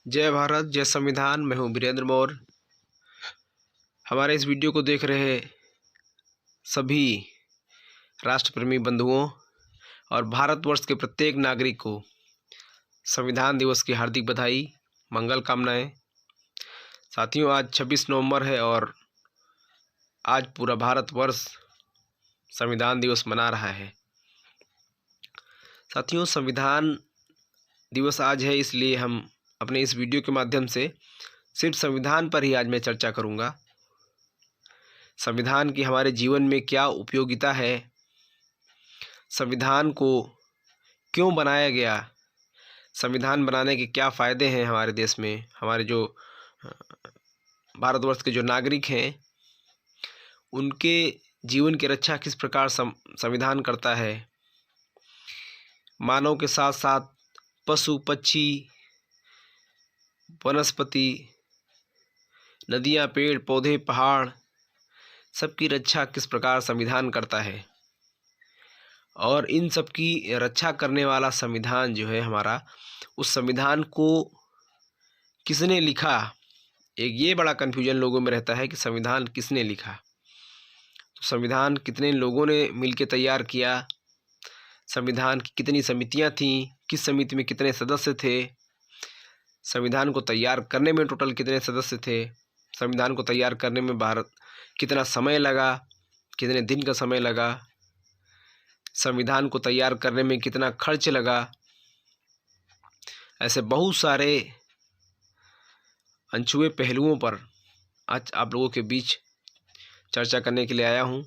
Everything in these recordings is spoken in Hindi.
जय भारत, जय संविधान। मैं हूं वीरेंद्र मौर्य। हमारे इस वीडियो को देख रहे सभी राष्ट्रप्रेमी बंधुओं और भारतवर्ष के प्रत्येक नागरिक को संविधान दिवस की हार्दिक बधाई, मंगल कामनाएं। साथियों, आज 26 नवंबर है और आज पूरा भारतवर्ष संविधान दिवस मना रहा है। साथियों, संविधान दिवस आज है, इसलिए हम अपने इस वीडियो के माध्यम से सिर्फ संविधान पर ही आज मैं चर्चा करूंगा। संविधान की हमारे जीवन में क्या उपयोगिता है, संविधान को क्यों बनाया गया, संविधान बनाने के क्या फ़ायदे हैं हमारे देश में, हमारे जो भारतवर्ष के जो नागरिक हैं उनके जीवन की रक्षा किस प्रकार संविधान करता है। मानव के साथ साथ पशु पक्षी, वनस्पति, नदियाँ, पेड़ पौधे, पहाड़, सबकी रक्षा किस प्रकार संविधान करता है। और इन सब की रक्षा करने वाला संविधान जो है हमारा, उस संविधान को किसने लिखा, एक ये बड़ा कन्फ्यूजन लोगों में रहता है कि संविधान किसने लिखा। तो संविधान कितने लोगों ने मिलकर तैयार किया, संविधान की कितनी समितियां थीं, किस समिति में कितने सदस्य थे, संविधान को तैयार करने में टोटल कितने सदस्य थे, संविधान को तैयार करने में भारत कितना समय लगा, कितने दिन का समय लगा, संविधान को तैयार करने में कितना खर्च लगा। ऐसे बहुत सारे अनछुए पहलुओं पर आज आप लोगों के बीच चर्चा करने के लिए आया हूं।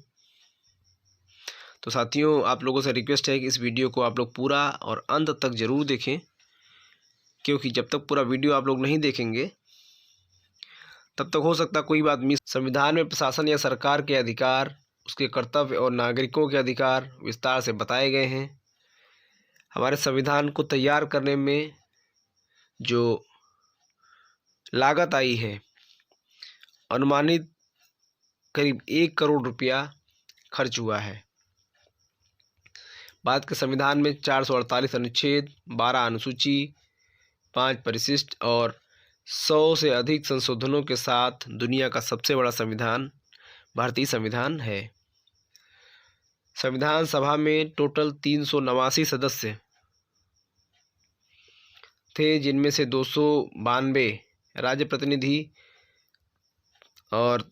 तो साथियों, आप लोगों से रिक्वेस्ट है कि इस वीडियो को आप लोग पूरा और अंत तक ज़रूर देखें, क्योंकि जब तक पूरा वीडियो आप लोग नहीं देखेंगे तब तक हो सकता कोई बात मिस। संविधान में प्रशासन या सरकार के अधिकार, उसके कर्तव्य और नागरिकों के अधिकार विस्तार से बताए गए हैं। हमारे संविधान को तैयार करने में जो लागत आई है, अनुमानित करीब 1 करोड़ रुपया खर्च हुआ है। भारत के संविधान में 448 अनुच्छेद, 12 अनुसूची, 5 परिशिष्ट और 100 से अधिक संशोधनों के साथ दुनिया का सबसे बड़ा संविधान भारतीय संविधान है। संविधान सभा में टोटल 389 सदस्य थे, जिनमें से 292 राज्य प्रतिनिधि और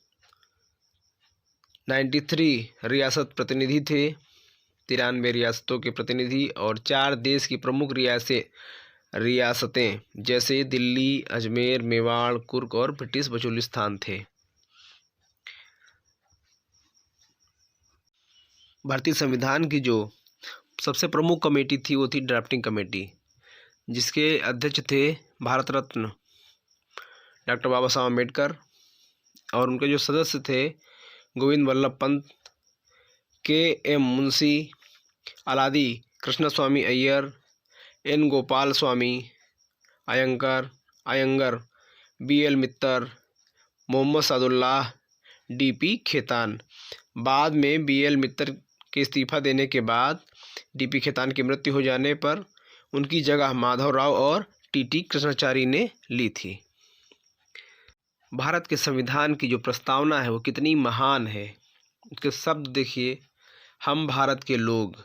93 रियासत प्रतिनिधि थे, 93 रियासतों के प्रतिनिधि और 4 देश की प्रमुख रियासतें जैसे दिल्ली, अजमेर, मेवाड़, कुर्ग और ब्रिटिश बलूचिस्तान थे। भारतीय संविधान की जो सबसे प्रमुख कमेटी थी वो थी ड्राफ्टिंग कमेटी, जिसके अध्यक्ष थे भारत रत्न डॉक्टर बाबा साहब अम्बेडकर, और उनके जो सदस्य थे Govind Vallabh Pant, KM. Munshi, अलादी Krishnaswamy Iyer, N. Gopal Swami Iyengar, BL. मित्तर, मोहम्मद सादुल्लाह, डी.पी. खेतान। बाद में बी.एल. मित्तर के इस्तीफा देने के बाद डी.पी. खेतान की मृत्यु हो जाने पर उनकी जगह माधवराव और टी.टी. कृष्णाचारी ने ली थी। भारत के संविधान की जो प्रस्तावना है वो कितनी महान है। उसके शब्द देखिए, हम भारत के लोग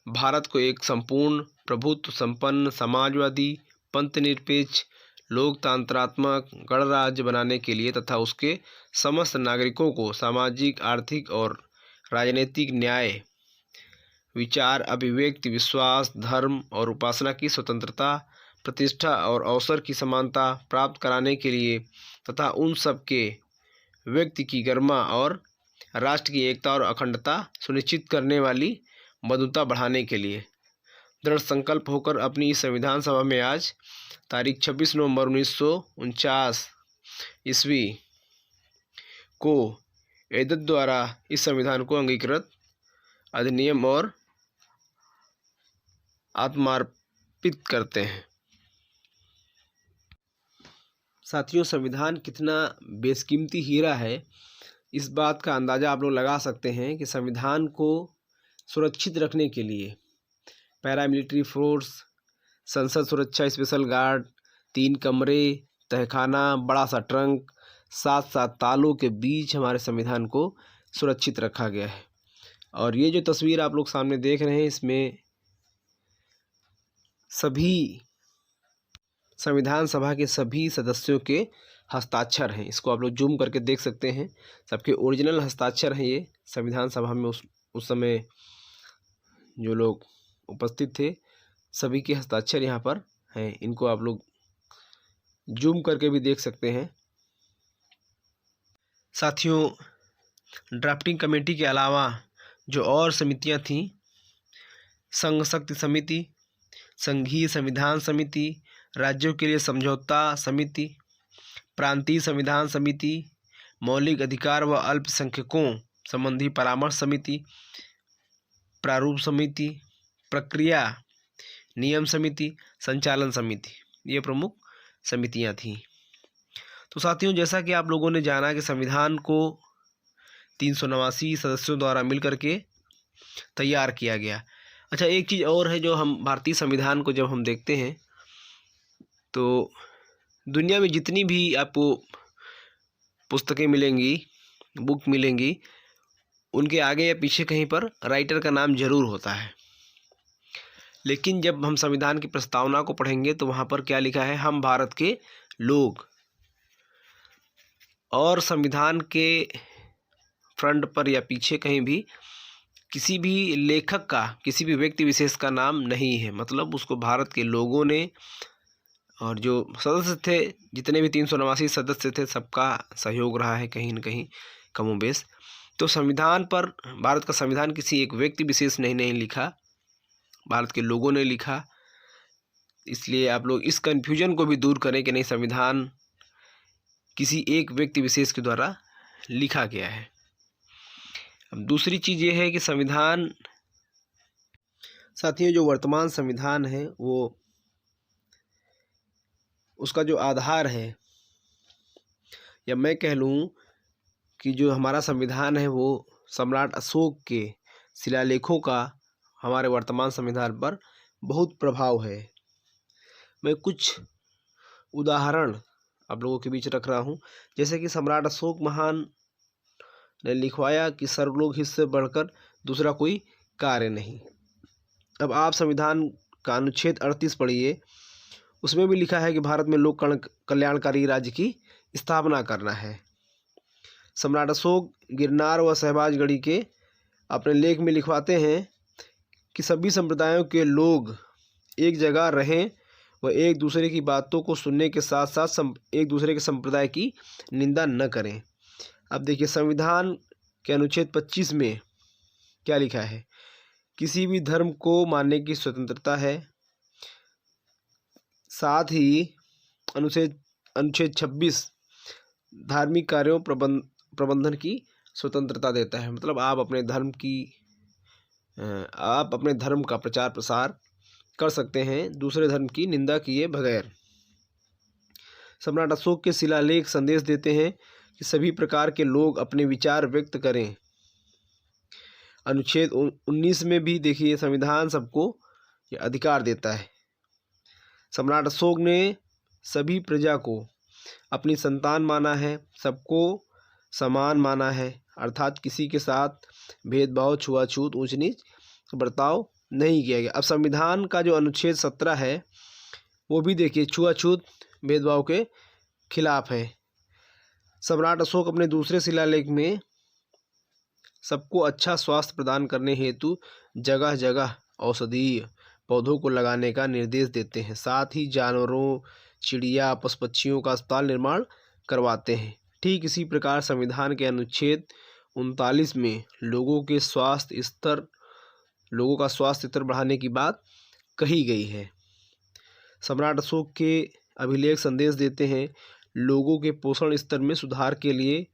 भारत को एक संपूर्ण प्रभुत्व संपन्न समाजवादी पंथनिरपेक्ष लोकतंत्रात्मक गणराज्य बनाने के लिए तथा उसके समस्त नागरिकों को सामाजिक, आर्थिक और राजनीतिक न्याय, विचार, अभिव्यक्ति, विश्वास, धर्म और उपासना की स्वतंत्रता, प्रतिष्ठा और अवसर की समानता प्राप्त कराने के लिए तथा उन सब के व्यक्ति की गरिमा और राष्ट्र की एकता और अखंडता सुनिश्चित करने वाली बंधुता बढ़ाने के लिए दृढ़ संकल्प होकर अपनी इस संविधान सभा में आज तारीख 26 नवंबर 1949 ईस्वी को एदत द्वारा इस संविधान को अंगीकृत, अधिनियम और आत्मार्पित करते हैं। साथियों, संविधान कितना बेशकीमती हीरा है, इस बात का अंदाज़ा आप लोग लगा सकते हैं कि संविधान को सुरक्षित रखने के लिए पैरामिलिट्री फोर्स, संसद सुरक्षा स्पेशल गार्ड, 3 कमरे, तहखाना, बड़ा सा ट्रंक, 7-7 तालों के बीच हमारे संविधान को सुरक्षित रखा गया है। और ये जो तस्वीर आप लोग सामने देख रहे हैं, इसमें सभी संविधान सभा के सभी सदस्यों के हस्ताक्षर हैं। इसको आप लोग जूम करके देख सकते हैं, सबके ओरिजिनल हस्ताक्षर हैं। ये संविधान सभा में उस समय जो लोग उपस्थित थे, सभी के हस्ताक्षर यहाँ पर हैं। इनको आप लोग जूम करके भी देख सकते हैं। साथियों, ड्राफ्टिंग कमेटी के अलावा जो और समितियाँ थीं, संघ शक्ति समिति, संघीय संविधान समिति, राज्यों के लिए समझौता समिति, प्रांतीय संविधान समिति, मौलिक अधिकार व अल्पसंख्यकों संबंधी परामर्श समिति, प्रारूप समिति, प्रक्रिया नियम समिति, संचालन समिति, ये प्रमुख समितियां थीं। तो साथियों, जैसा कि आप लोगों ने जाना कि संविधान को 389 सदस्यों द्वारा मिलकर के तैयार किया गया। अच्छा, एक चीज़ और है, जो हम भारतीय संविधान को जब हम देखते हैं तो दुनिया में जितनी भी आपको पुस्तकें मिलेंगी, बुक मिलेंगी, उनके आगे या पीछे कहीं पर राइटर का नाम जरूर होता है। लेकिन जब हम संविधान की प्रस्तावना को पढ़ेंगे तो वहाँ पर क्या लिखा है, हम भारत के लोग। और संविधान के फ्रंट पर या पीछे कहीं भी किसी भी लेखक का, किसी भी व्यक्ति विशेष का नाम नहीं है। मतलब उसको भारत के लोगों ने, और जो सदस्य थे, जितने भी 389 सदस्य थे, सबका सहयोग रहा है कहीं न कहीं, कमोबेश। तो संविधान पर, भारत का संविधान किसी एक व्यक्ति विशेष ने नहीं लिखा, भारत के लोगों ने लिखा। इसलिए आप लोग इस कन्फ्यूजन को भी दूर करें कि नहीं, संविधान किसी एक व्यक्ति विशेष के द्वारा लिखा गया है। अब दूसरी चीज़ ये है कि संविधान, साथियों, जो वर्तमान संविधान है वो, उसका जो आधार है, या मैं कह लूँ कि जो हमारा संविधान है वो सम्राट अशोक के शिलालेखों का हमारे वर्तमान संविधान पर बहुत प्रभाव है। मैं कुछ उदाहरण आप लोगों के बीच रख रहा हूँ। जैसे कि सम्राट अशोक महान ने लिखवाया कि सर्वलोक हित से बढ़कर दूसरा कोई कार्य नहीं। अब आप संविधान का अनुच्छेद 38 पढ़िए, उसमें भी लिखा है कि भारत में लोक कल्याणकारी राज्य की स्थापना करना है। सम्राट अशोक गिरनार व शहबाजगढ़ी के अपने लेख में लिखवाते हैं कि सभी संप्रदायों के लोग एक जगह रहें व एक दूसरे की बातों को सुनने के साथ साथ एक दूसरे के संप्रदाय की निंदा न करें। अब देखिए, संविधान के अनुच्छेद 25 में क्या लिखा है, किसी भी धर्म को मानने की स्वतंत्रता है। साथ ही अनुच्छेद 26 धार्मिक कार्यों प्रबंधन की स्वतंत्रता देता है। मतलब आप अपने धर्म का प्रचार प्रसार कर सकते हैं, दूसरे धर्म की निंदा किए बगैर। सम्राट अशोक के शिलालेख संदेश देते हैं कि सभी प्रकार के लोग अपने विचार व्यक्त करें। अनुच्छेद 19 में भी देखिए, संविधान सबको ये अधिकार देता है। सम्राट अशोक ने सभी प्रजा को अपनी संतान माना है, सबको समान माना है, अर्थात किसी के साथ भेदभाव, छुआछूत, ऊंच नीच बर्ताव नहीं किया गया। अब संविधान का जो अनुच्छेद 17 है वो भी देखिए छुआछूत, भेदभाव के खिलाफ है। सम्राट अशोक अपने दूसरे शिलालेख में सबको अच्छा स्वास्थ्य प्रदान करने हेतु जगह जगह औषधीय पौधों को लगाने का निर्देश देते हैं। साथ ही जानवरों, चिड़िया, पशु पक्षियों का अस्पताल निर्माण करवाते हैं। ठीक इसी प्रकार संविधान के अनुच्छेद 39 में लोगों का स्वास्थ्य स्तर बढ़ाने की बात कही गई है। सम्राट अशोक के अभिलेख संदेश देते हैं, लोगों के पोषण स्तर में सुधार के लिए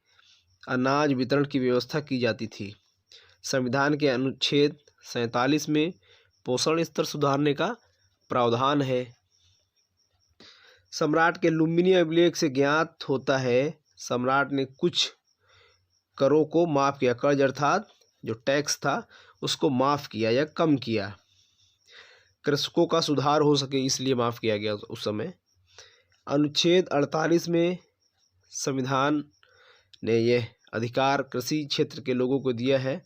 अनाज वितरण की व्यवस्था की जाती थी। संविधान के अनुच्छेद 47 में पोषण स्तर सुधारने का प्रावधान है। सम्राट के लुम्बिनी अभिलेख से ज्ञात होता है, सम्राट ने कुछ करों को माफ़ किया। कर्ज अर्थात जो टैक्स था उसको माफ़ किया या कम किया। कृषकों का सुधार हो सके इसलिए माफ़ किया गया उस समय। अनुच्छेद 48 में संविधान ने यह अधिकार कृषि क्षेत्र के लोगों को दिया है,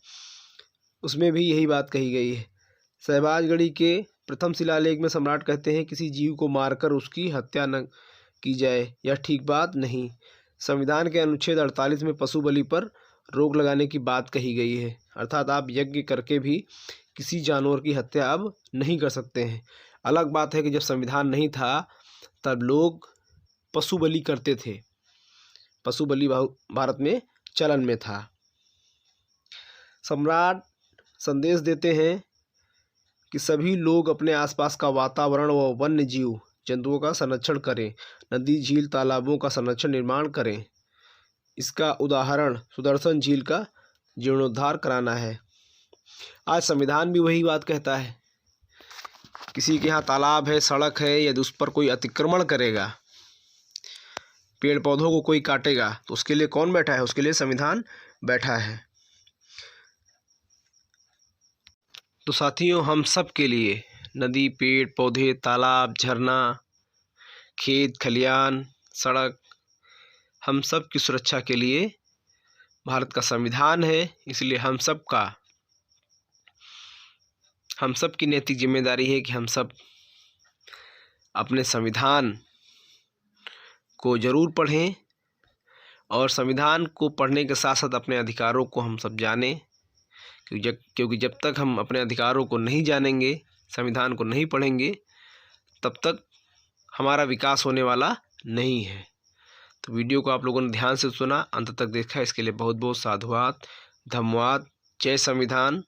उसमें भी यही बात कही गई है। शहबाजगढ़ी के प्रथम शिलालेख में सम्राट कहते हैं, किसी जीव को मारकर उसकी हत्या न की जाए, यह ठीक बात नहीं। संविधान के अनुच्छेद 48 में पशु बलि पर रोक लगाने की बात कही गई है, अर्थात आप यज्ञ करके भी किसी जानवर की हत्या अब नहीं कर सकते हैं। अलग बात है कि जब संविधान नहीं था तब लोग पशु बलि करते थे, पशु बलि भारत में चलन में था। सम्राट संदेश देते हैं कि सभी लोग अपने आसपास का वातावरण व वन्य जीव जंतुओं का संरक्षण करें, नदी झील तालाबों का संरक्षण निर्माण करें। इसका उदाहरण सुदर्शन झील का जीर्णोद्धार कराना है। आज संविधान भी वही बात कहता है। किसी के यहाँ तालाब है, सड़क है, यदि उस पर कोई अतिक्रमण करेगा, पेड़ पौधों को कोई काटेगा, तो उसके लिए कौन बैठा है? उसके लिए संविधान बैठा है। तो साथियों, हम सब के लिए नदी, पेड़ पौधे, तालाब, झरना, खेत खलियान, सड़क, हम सब की सुरक्षा के लिए भारत का संविधान है। इसलिए हम सब की नैतिक जिम्मेदारी है कि हम सब अपने संविधान को ज़रूर पढ़ें और संविधान को पढ़ने के साथ साथ अपने अधिकारों को हम सब जानें, क्योंकि जब तक हम अपने अधिकारों को नहीं जानेंगे, संविधान को नहीं पढ़ेंगे, तब तक हमारा विकास होने वाला नहीं है। तो वीडियो को आप लोगों ने ध्यान से सुना, अंत तक देखा, इसके लिए बहुत बहुत साधुवाद, धन्यवाद। जय संविधान।